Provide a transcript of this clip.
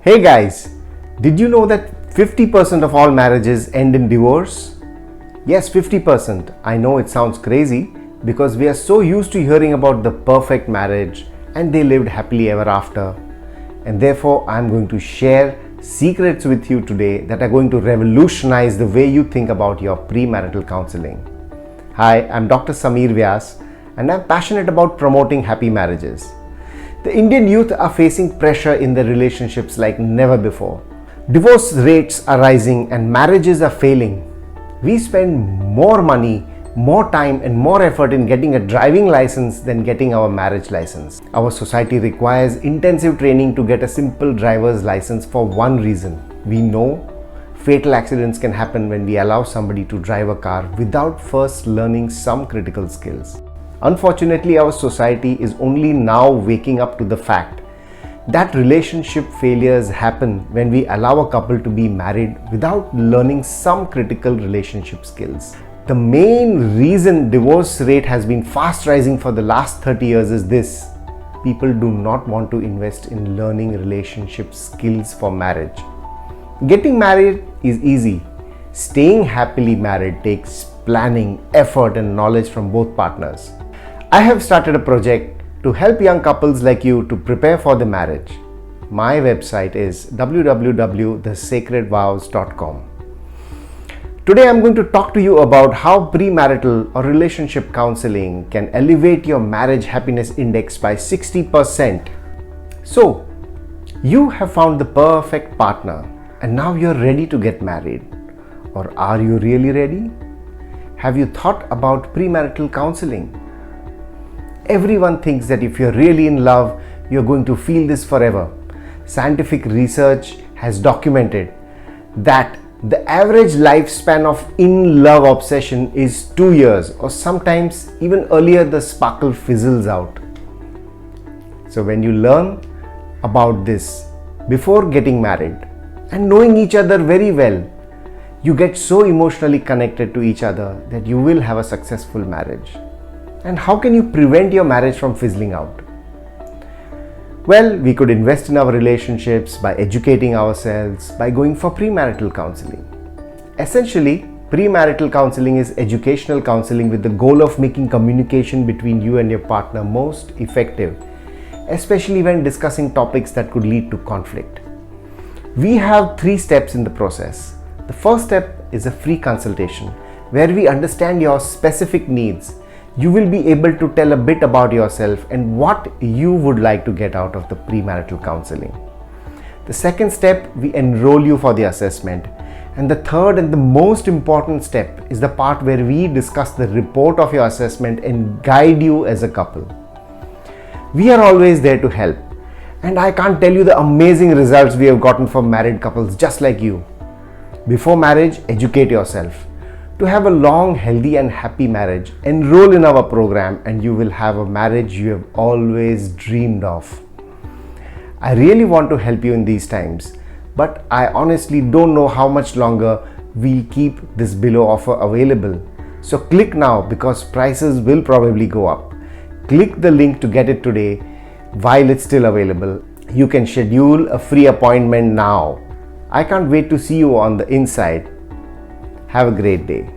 Hey guys, did you know that 50% of all marriages end in divorce? Yes, 50%. I know it sounds crazy because we are so used to hearing about the perfect marriage and they lived happily ever after. And therefore, I'm going to share secrets with you today that are going to revolutionize the way you think about your premarital counseling. Hi, I'm Dr. Samir Vyas and I'm passionate about promoting happy marriages. The Indian youth are facing pressure in their relationships like never before. Divorce rates are rising and marriages are failing. We spend more money, more time and more effort in getting a driving license than getting our marriage license. Our society requires intensive training to get a simple driver's license for one reason. We know fatal accidents can happen when we allow somebody to drive a car without first learning some critical skills. Unfortunately, our society is only now waking up to the fact that relationship failures happen when we allow a couple to be married without learning some critical relationship skills. The main reason divorce rate has been fast rising for the last 30 years is this: people do not want to invest in learning relationship skills for marriage. Getting married is easy. Staying happily married takes planning, effort and knowledge from both partners. I have started a project to help young couples like you to prepare for the marriage. My website is www.TheSacredVows.com. Today I'm going to talk to you about how premarital or relationship counseling can elevate your marriage happiness index by 60%. So, you have found the perfect partner and now you're ready to get married. Or are you really ready? Have you thought about premarital counseling? Everyone thinks that if you're really in love, you're going to feel this forever. Scientific research has documented that the average lifespan of in-love obsession is 2 years, or sometimes even earlier the sparkle fizzles out. So when you learn about this before getting married and knowing each other very well, you get so emotionally connected to each other that you will have a successful marriage. And how can you prevent your marriage from fizzling out? Well, we could invest in our relationships by educating ourselves, by going for premarital counseling. Essentially, premarital counseling is educational counseling with the goal of making communication between you and your partner most effective, especially when discussing topics that could lead to conflict. We have 3 steps in the process. The first step is a free consultation where we understand your specific needs. You will be able to tell a bit about yourself and what you would like to get out of the premarital counseling. The second step, we enroll you for the assessment. And the third and the most important step is the part where we discuss the report of your assessment and guide you as a couple. We are always there to help. And I can't tell you the amazing results we have gotten from married couples just like you. Before marriage, educate yourself. To have a long, healthy and happy marriage, enroll in our program and you will have a marriage you have always dreamed of. I really want to help you in these times, but I honestly don't know how much longer we keep this below offer available. So click now because prices will probably go up. Click the link to get it today while it's still available. You can schedule a free appointment now. I can't wait to see you on the inside. Have a great day.